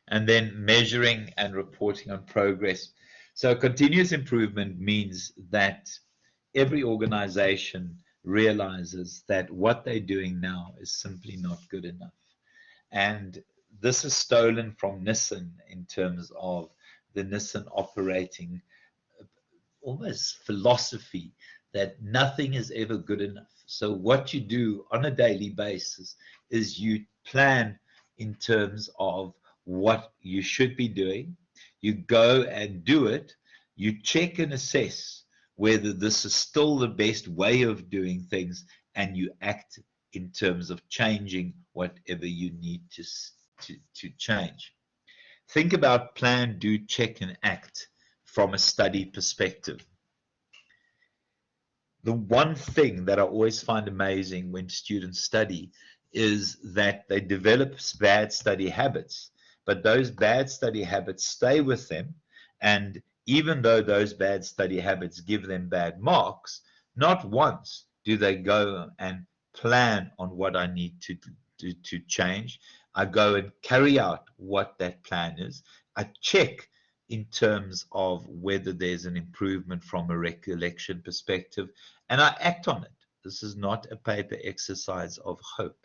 And then measuring and reporting on progress. So continuous improvement means that every organization realizes that what they're doing now is simply not good enough. And this is stolen from Nissan in terms of the Nissan operating almost philosophy that nothing is ever good enough. So what you do on a daily basis is you plan in terms of what you should be doing. You go and do it. You check and assess whether this is still the best way of doing things, and you act in terms of changing whatever you need to change. Think about plan, do, check, and act from a study perspective. The one thing that I always find amazing when students study is that they develop bad study habits, but those bad study habits stay with them. And even though those bad study habits give them bad marks, not once do they go and plan on what I need to change. I go and carry out what that plan is. I check in terms of whether there's an improvement from a recollection perspective, and I act on it. This is not a paper exercise of hope.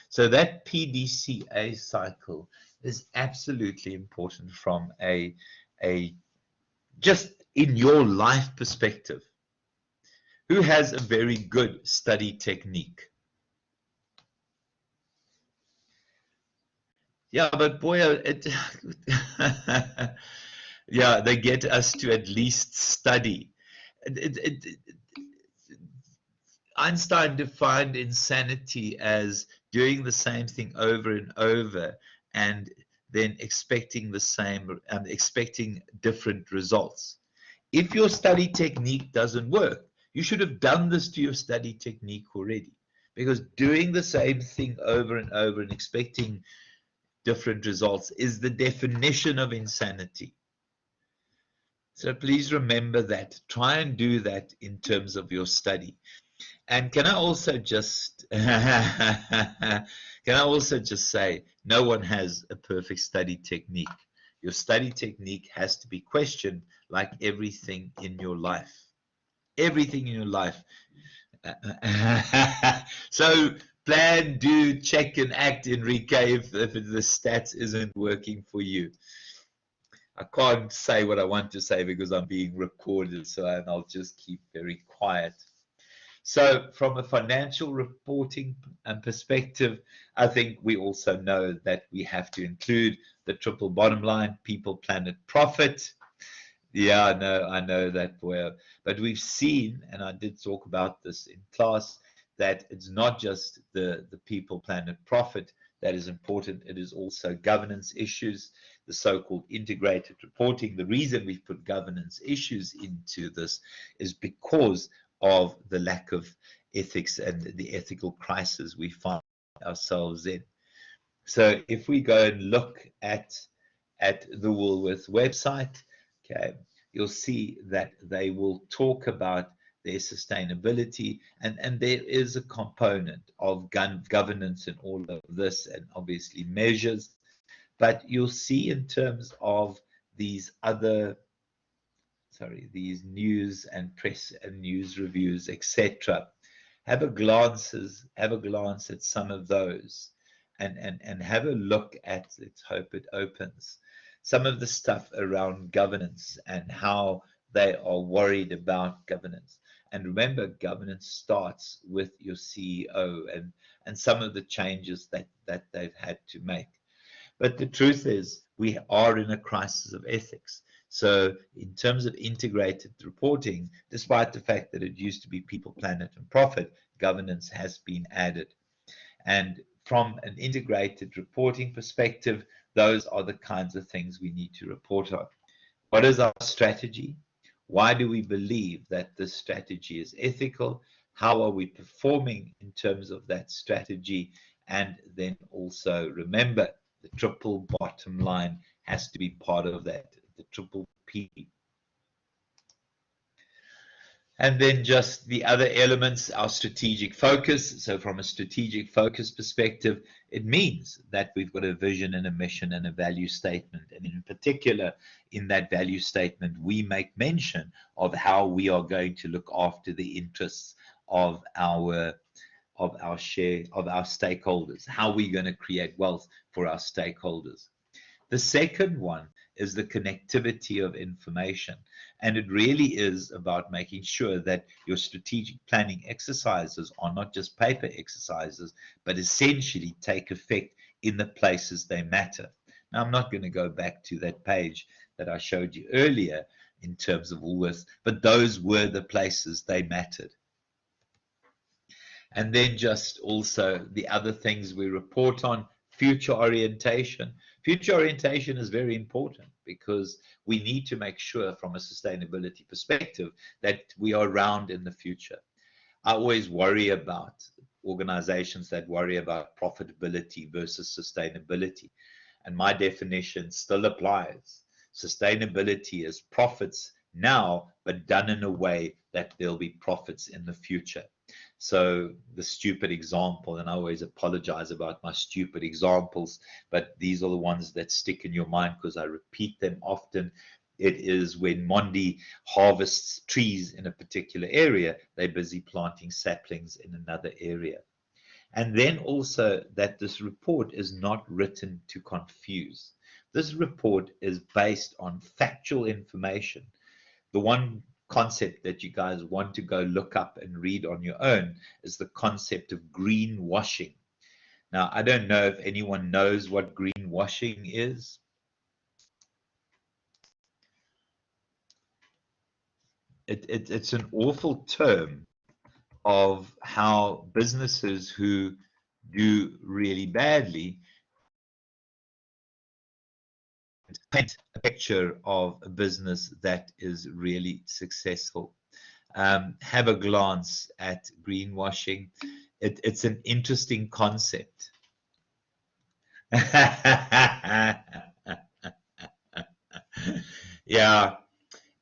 So that PDCA cycle is absolutely important from a just in your life perspective. Who has a very good study technique? Yeah, but boy, yeah, they get us to at least study. Einstein defined insanity as doing the same thing over and over and then expecting the same and expecting different results. If your study technique doesn't work, you should have done this to your study technique already, because doing the same thing over and over and expecting different results is the definition of insanity. So please remember that. Try and do that in terms of your study. And can I also just say, no one has a perfect study technique. Your study technique has to be questioned, like everything in your life. Everything in your life. So plan, do, check, and act, Enrique, if the stats isn't working for you. I can't say what I want to say because I'm being recorded, so I'll just keep very quiet. So from a financial reporting perspective, I think we also know that we have to include the triple bottom line, people, planet, profit. Yeah, I know that well. But we've seen, and I did talk about this in class, that it's not just the people, planet, profit that is important. It is also governance issues, the so-called integrated reporting. The reason we've put governance issues into this is because of the lack of ethics and the ethical crisis we find ourselves in. So if we go and look at the Woolworth website, okay, you'll see that they will talk about their sustainability, and there is a component of governance and all of this, and obviously measures. But you'll see in terms of these other these news and press and news reviews, etc. Have a glance at some of those, and have a look at, let's hope it opens, some of the stuff around governance and how they are worried about governance. And remember, governance starts with your CEO and some of the changes that they've had to make. But the truth is, we are in a crisis of ethics. So in terms of integrated reporting, despite the fact that it used to be people, planet, and profit, governance has been added. And from an integrated reporting perspective, those are the kinds of things we need to report on. What is our strategy? Why do we believe that this strategy is ethical? How are we performing in terms of that strategy? And then also remember, the triple bottom line has to be part of that, the triple P. And then just the other elements, our strategic focus. So from a strategic focus perspective, it means that we've got a vision and a mission and a value statement. And in particular, in that value statement, we make mention of how we are going to look after the interests of our stakeholders, how we're going to create wealth for our stakeholders. The second one is the connectivity of information. And it really is about making sure that your strategic planning exercises are not just paper exercises, but essentially take effect in the places they matter. Now, I'm not going to go back to that page that I showed you earlier in terms of Woolworths, but those were the places they mattered. And then just also the other things we report on, future orientation. Future orientation is very important because we need to make sure from a sustainability perspective that we are around in the future. I always worry about organizations that worry about profitability versus sustainability. And my definition still applies. Sustainability is profits now, but done in a way that there'll be profits in the future. So the stupid example, and I always apologize about my stupid examples, but these are the ones that stick in your mind because I repeat them often. It is when Mondi harvests trees in a particular area, they're busy planting saplings in another area. And then also that this report is not written to confuse. This report is based on factual information. The one concept that you guys want to go look up and read on your own is the concept of greenwashing. Now, I don't know if anyone knows what greenwashing is. It's an awful term of how businesses who do really badly paint a picture of a business that is really successful. Have a glance at greenwashing. It's an interesting concept. Yeah,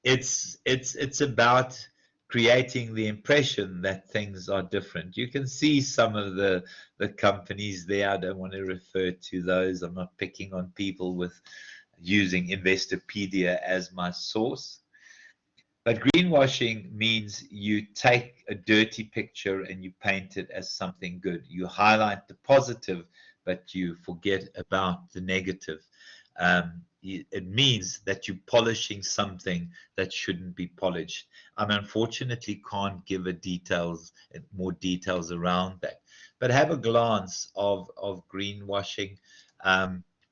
it's about creating the impression that things are different. You can see some of the companies there. I don't want to refer to those. I'm not picking on people with using Investopedia as my source. But greenwashing means you take a dirty picture and you paint it as something good. You highlight the positive, but you forget about the negative. It means that you're polishing something that shouldn't be polished. I unfortunately can't give more details around that. But have a glance of greenwashing.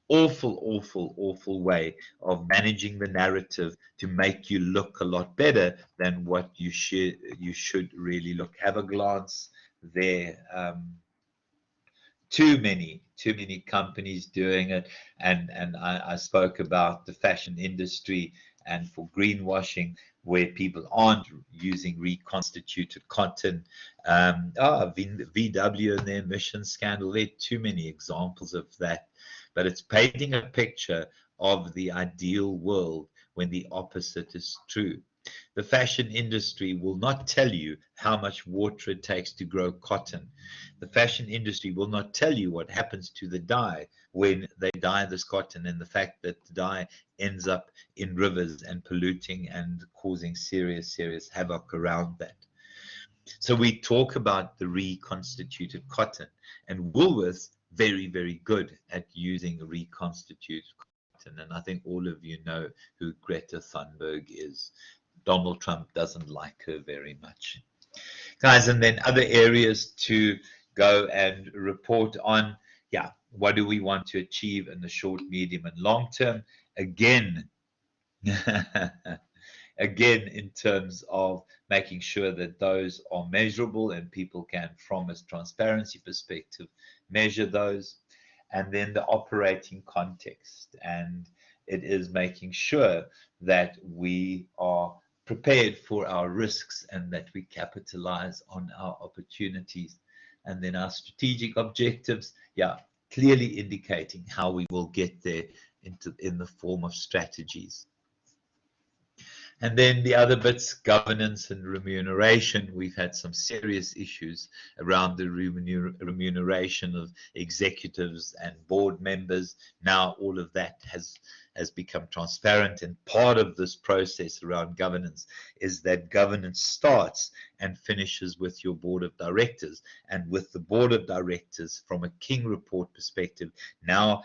Awful way of managing the narrative to make you look a lot better than what you should really look. Have a glance there. Too many companies doing it, and I spoke about the fashion industry and for greenwashing where people aren't using reconstituted cotton. VW and their emission scandal, there are too many examples of that. But it's painting a picture of the ideal world when the opposite is true. The fashion industry will not tell you how much water it takes to grow cotton. The fashion industry will not tell you what happens to the dye when they dye this cotton and the fact that the dye ends up in rivers and polluting and causing serious havoc around that. So we talk about the reconstituted cotton, and Woolworths very good at using reconstituted cotton. And I think all of you know who Greta Thunberg is. Donald Trump doesn't like her very much. Guys, and then other areas to go and report on. Yeah, what do we want to achieve in the short, medium, and long term? Again, again, in terms of making sure that those are measurable and people can, from a transparency perspective, measure those. And then the operating context. And it is making sure that we are prepared for our risks and that we capitalize on our opportunities. And then our strategic objectives, yeah, clearly indicating how we will get there in the form of strategies. And then the other bits, governance and remuneration. We've had some serious issues around the remuneration of executives and board members. Now all of that has become transparent. And part of this process around governance is that governance starts and finishes with your board of directors. And with the board of directors, from a King report perspective, now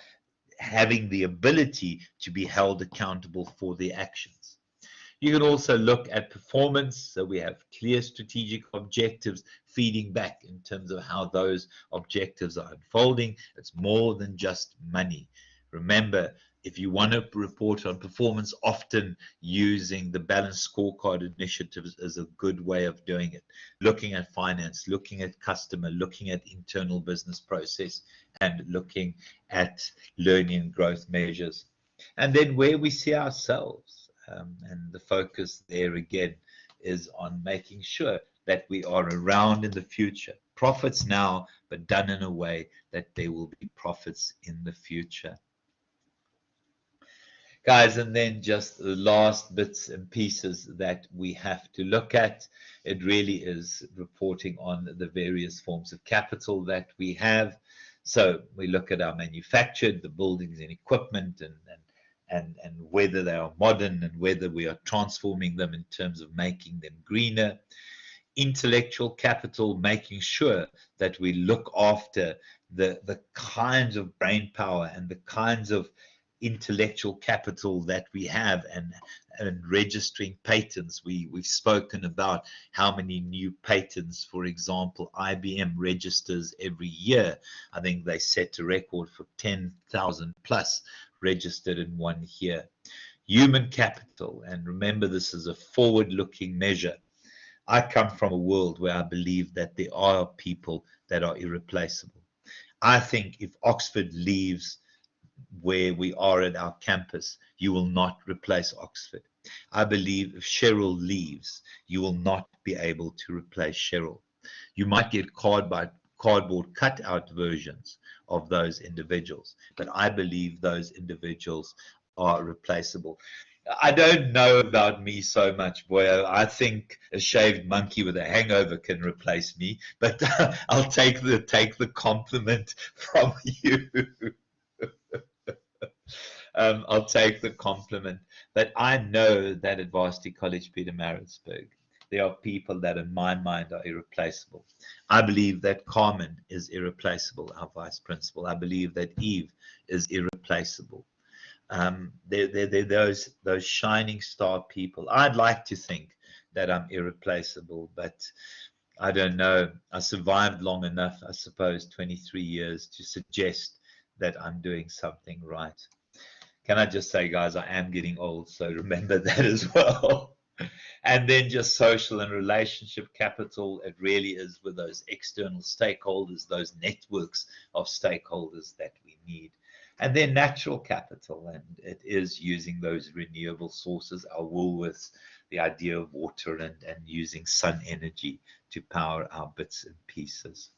having the ability to be held accountable for their actions. You can also look at performance. So we have clear strategic objectives feeding back in terms of how those objectives are unfolding. It's more than just money. Remember, if you want to report on performance, often using the balanced scorecard initiatives is a good way of doing it. Looking at finance, looking at customer, looking at internal business process, and looking at learning and growth measures. And then where we see ourselves. And the focus there again is on making sure that we are around in the future. Profits now, but done in a way that there will be profits in the future. Guys, and then just the last bits and pieces that we have to look at. It really is reporting on the various forms of capital that we have. So we look at our manufactured, the buildings and equipment, and whether they are modern and whether we are transforming them in terms of making them greener. Intellectual capital, making sure that we look after the kinds of brain power and the kinds of intellectual capital that we have, and registering patents. We've spoken about how many new patents, for example, IBM registers every year. I think they set a record for 10,000 plus registered in 1 year. Human capital, and remember, this is a forward-looking measure. I come from a world where I believe that there are people that are irreplaceable. I think if Oxford leaves where we are at our campus, you will not replace Oxford. I believe if Cheryl leaves, you will not be able to replace Cheryl. You might get cardboard cutout versions of those individuals, but I believe those individuals are replaceable. I don't know about me so much, boy. I think a shaved monkey with a hangover can replace me, but I'll take the compliment from you. I'll take the compliment. But I know that at Varsity College Pietermaritzburg, there are people that in my mind are irreplaceable. I believe that Carmen is irreplaceable, our vice principal. I believe that Eve is irreplaceable. They're those shining star people. I'd like to think that I'm irreplaceable, but I don't know. I survived long enough, I suppose, 23 years to suggest that I'm doing something right. Can I just say, guys, I am getting old, so remember that as well. And then just social and relationship capital. It really is with those external stakeholders, those networks of stakeholders that we need. And then natural capital, and it is using those renewable sources, our Woolworths, the idea of water and using sun energy to power our bits and pieces.